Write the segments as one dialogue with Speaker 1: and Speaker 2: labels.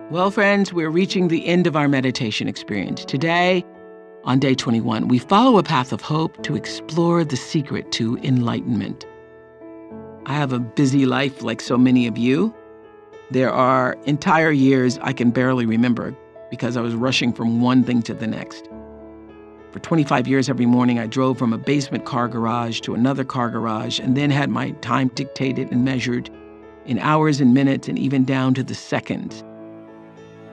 Speaker 1: Well, friends, we're reaching the end of our meditation experience. Today, on day 21, we follow a path of hope to explore the secret to enlightenment. I have a busy life like so many of you. There are entire years I can barely remember because I was rushing from one thing to the next. For 25 years, every morning, I drove from a basement car garage to another car garage and then had my time dictated and measured in hours and minutes and even down to the seconds.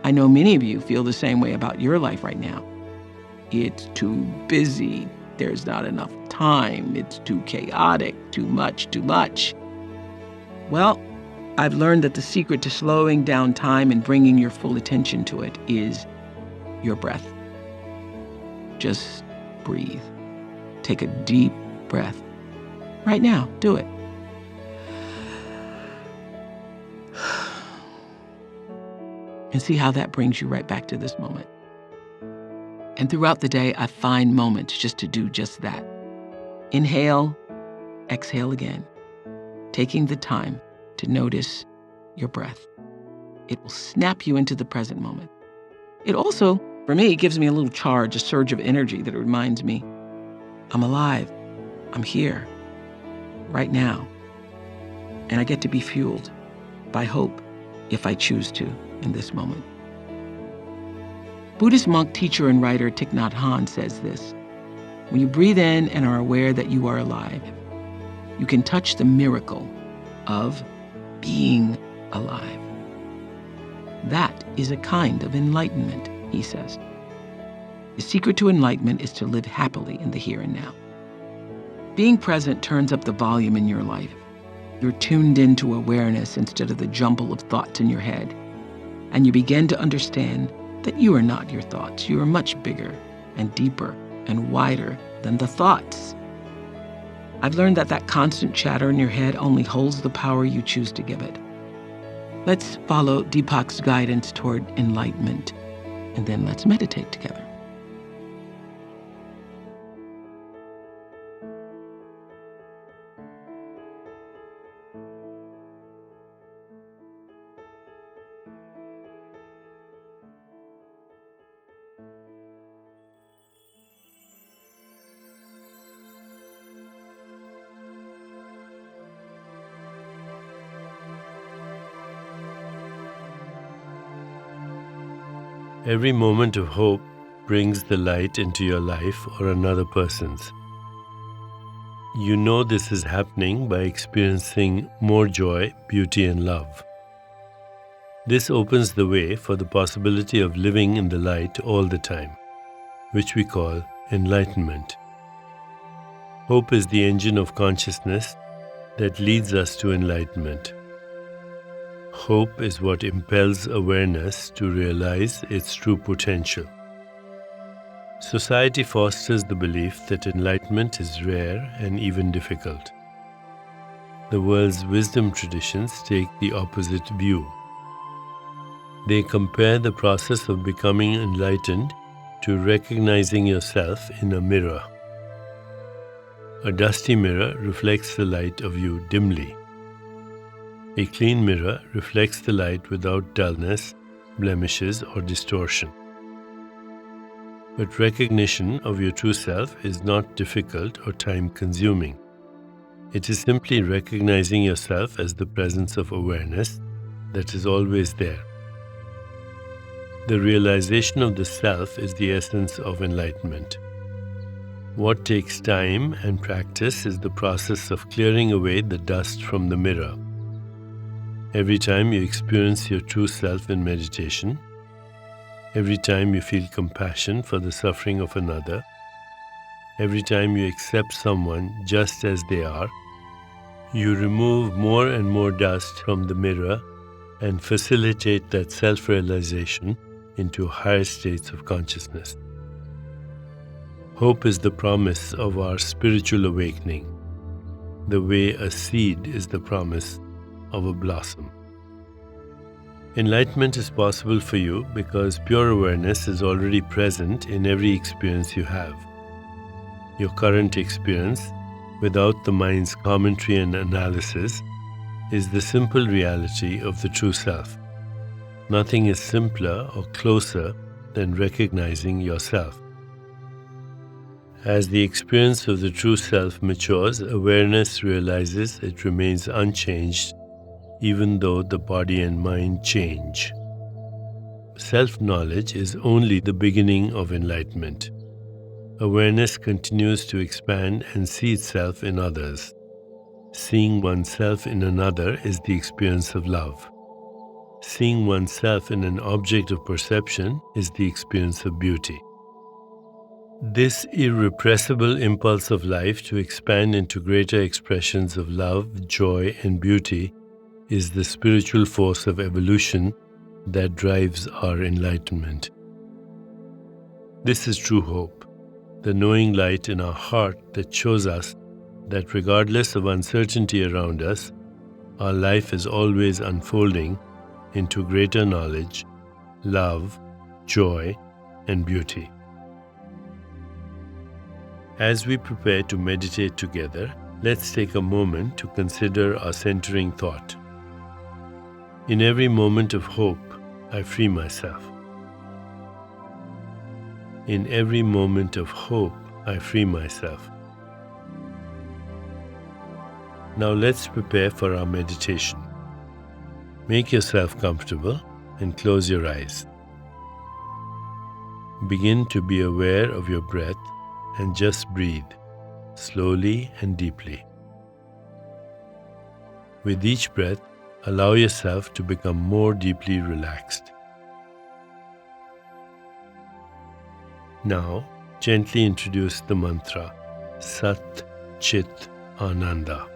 Speaker 1: I know many of you feel the same way about your life right now. It's too busy. There's not enough time. It's too chaotic. Too much. Well, I've learned that the secret to slowing down time and bringing your full attention to it is your breath. Just breathe. Take a deep breath. Right now, do it. And see how that brings you right back to this moment. And throughout the day, I find moments just to do just that. Inhale, exhale again, taking the time to notice your breath. It will snap you into the present moment. It also, for me, gives me a little charge, a surge of energy that reminds me, I'm alive, I'm here, right now. And I get to be fueled by hope if I choose to in this moment. Buddhist monk, teacher, and writer Thich Nhat Hanh says this: when you breathe in and are aware that you are alive, you can touch the miracle of being alive. That is a kind of enlightenment, he says. The secret to enlightenment is to live happily in the here and now. Being present turns up the volume in your life. You're tuned into awareness instead of the jumble of thoughts in your head. And you begin to understand that you are not your thoughts. You are much bigger and deeper and wider than the thoughts. I've learned that constant chatter in your head only holds the power you choose to give it. Let's follow Deepak's guidance toward enlightenment, and then let's meditate together.
Speaker 2: Every moment of hope brings the light into your life or another person's. You know this is happening by experiencing more joy, beauty, and love. This opens the way for the possibility of living in the light all the time, which we call enlightenment. Hope is the engine of consciousness that leads us to enlightenment. Hope is what impels awareness to realize its true potential. Society fosters the belief that enlightenment is rare and even difficult. The world's wisdom traditions take the opposite view. They compare the process of becoming enlightened to recognizing yourself in a mirror. A dusty mirror reflects the light of you dimly. A clean mirror reflects the light without dullness, blemishes, or distortion. But recognition of your true self is not difficult or time-consuming. It is simply recognizing yourself as the presence of awareness that is always there. The realization of the self is the essence of enlightenment. What takes time and practice is the process of clearing away the dust from the mirror. Every time you experience your true self in meditation, every time you feel compassion for the suffering of another, every time you accept someone just as they are, you remove more and more dust from the mirror and facilitate that self-realization into higher states of consciousness. Hope is the promise of our spiritual awakening, the way a seed is the promise of a blossom. Enlightenment is possible for you because pure awareness is already present in every experience you have. Your current experience, without the mind's commentary and analysis, is the simple reality of the true self. Nothing is simpler or closer than recognizing yourself. As the experience of the true self matures, awareness realizes it remains unchanged even though the body and mind change. Self-knowledge is only the beginning of enlightenment. Awareness continues to expand and see itself in others. Seeing oneself in another is the experience of love. Seeing oneself in an object of perception is the experience of beauty. This irrepressible impulse of life to expand into greater expressions of love, joy, and beauty is the spiritual force of evolution that drives our enlightenment. This is true hope, the knowing light in our heart that shows us that regardless of uncertainty around us, our life is always unfolding into greater knowledge, love, joy, and beauty. As we prepare to meditate together, let's take a moment to consider our centering thought. In every moment of hope, I free myself. In every moment of hope, I free myself. Now let's prepare for our meditation. Make yourself comfortable and close your eyes. Begin to be aware of your breath and just breathe, slowly and deeply. With each breath, allow yourself to become more deeply relaxed. Now, gently introduce the mantra Sat Chit Ananda.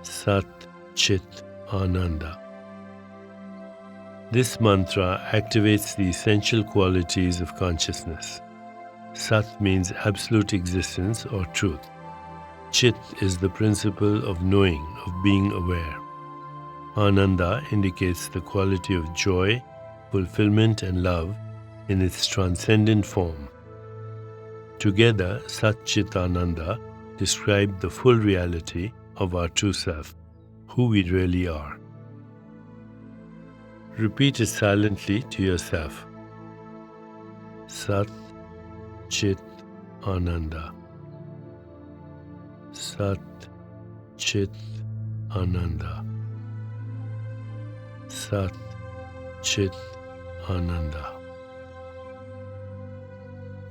Speaker 2: Sat Chit Ananda. This mantra activates the essential qualities of consciousness. Sat means absolute existence or truth. Chit is the principle of knowing, of being aware. Ananda indicates the quality of joy, fulfillment, and love in its transcendent form. Together, Sat Chit Ananda describe the full reality of our true self, who we really are. Repeat it silently to yourself. Sat Chit Ananda. Sat Chit Ananda. Sat Chit Ananda.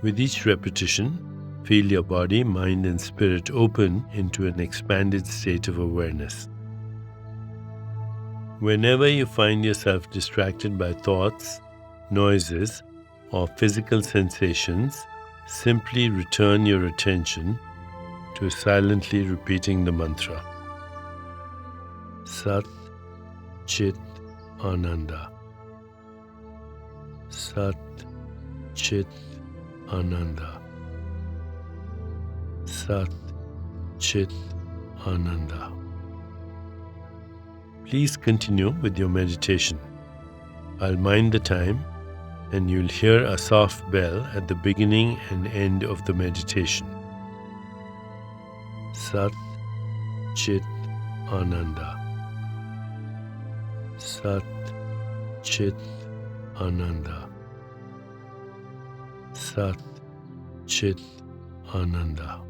Speaker 2: With each repetition, feel your body, mind, and spirit open into an expanded state of awareness. Whenever you find yourself distracted by thoughts, noises, or physical sensations, simply return your attention to silently repeating the mantra. Sat Chit Ananda. Sat Chit Ananda. Sat Chit Ananda. Please continue with your meditation. I'll mind the time and you'll hear a soft bell at the beginning and end of the meditation. Sat Chit Ananda. Sat Chit Ananda. Sat Chit Ananda.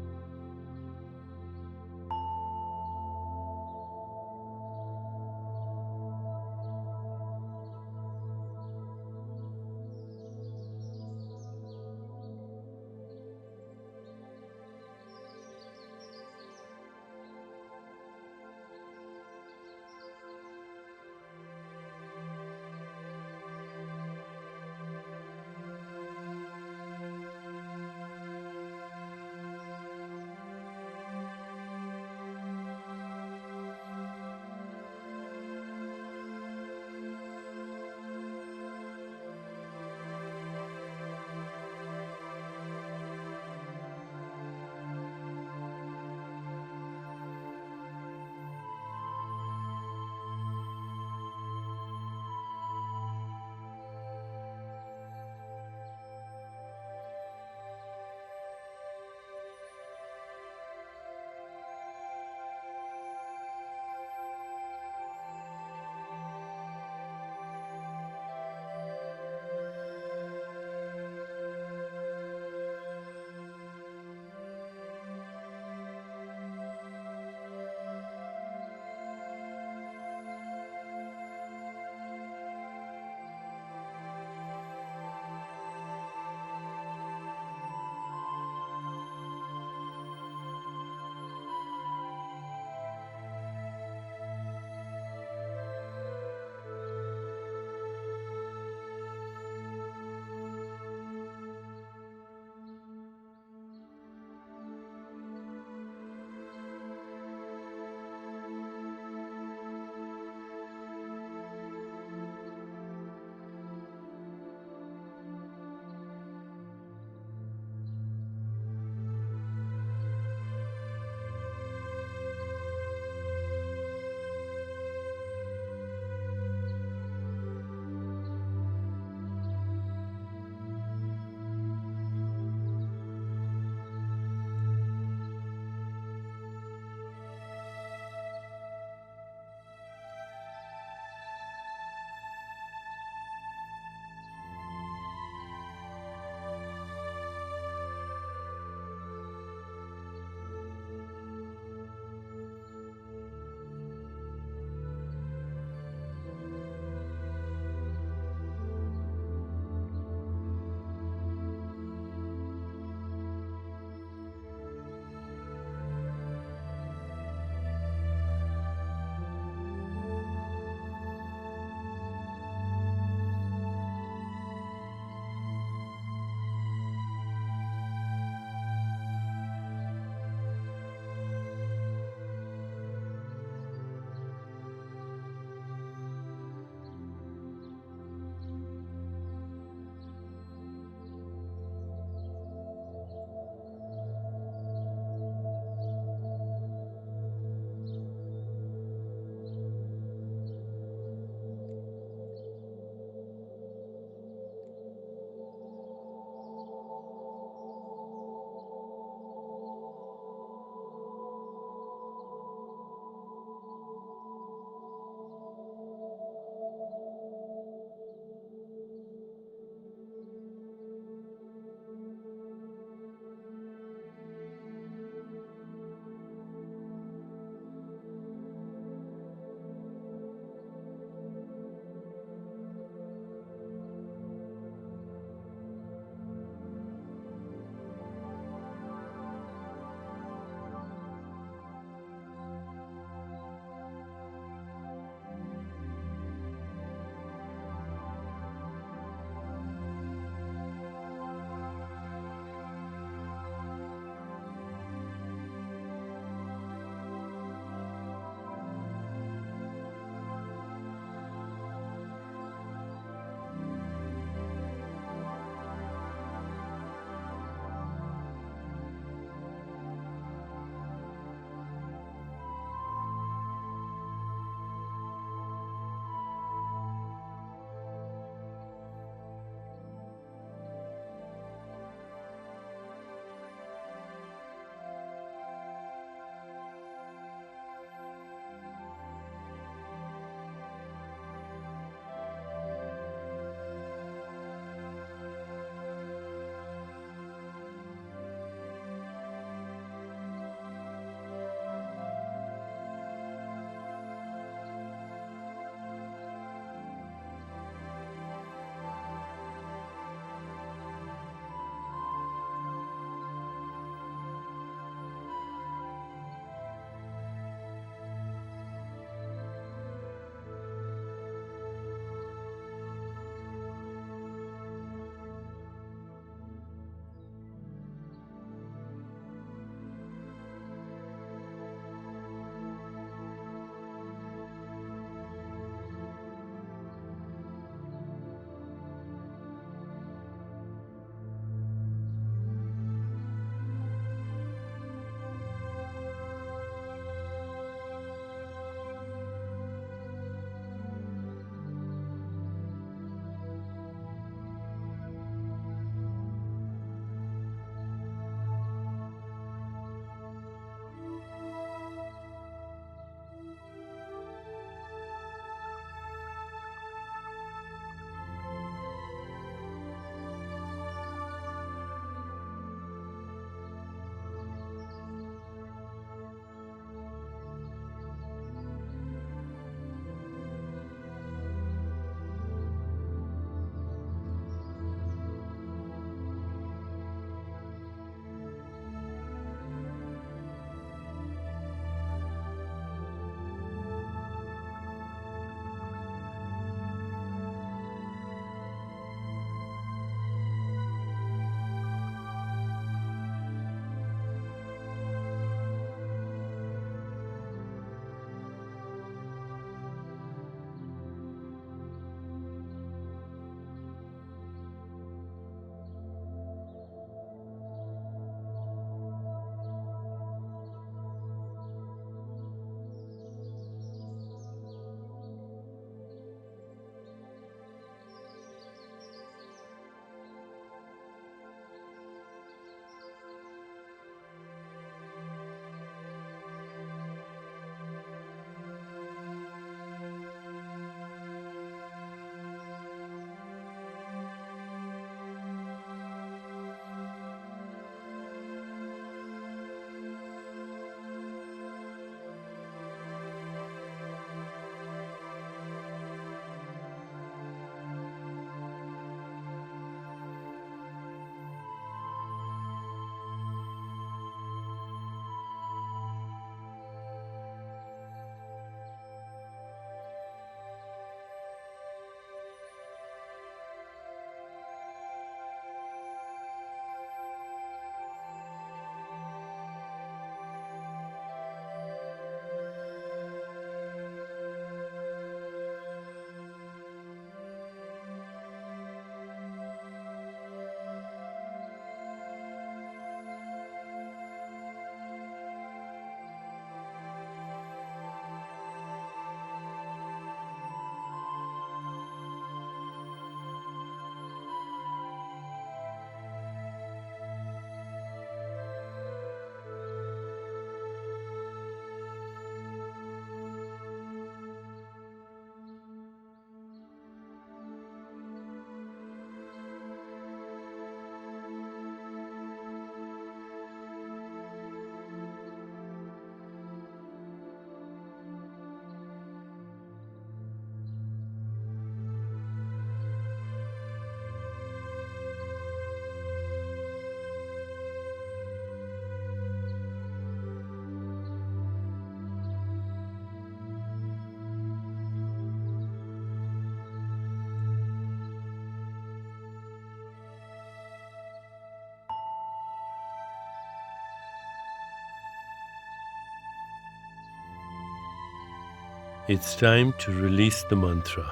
Speaker 2: It's time to release the mantra.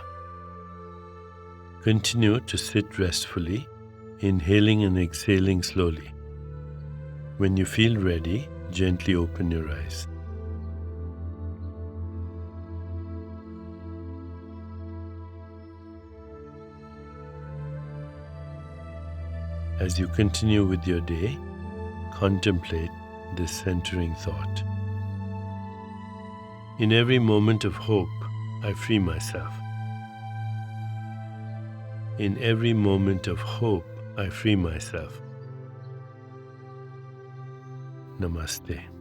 Speaker 2: Continue to sit restfully, inhaling and exhaling slowly. When you feel ready, gently open your eyes. As you continue with your day, contemplate this centering thought. In every moment of hope, I free myself. In every moment of hope, I free myself. Namaste.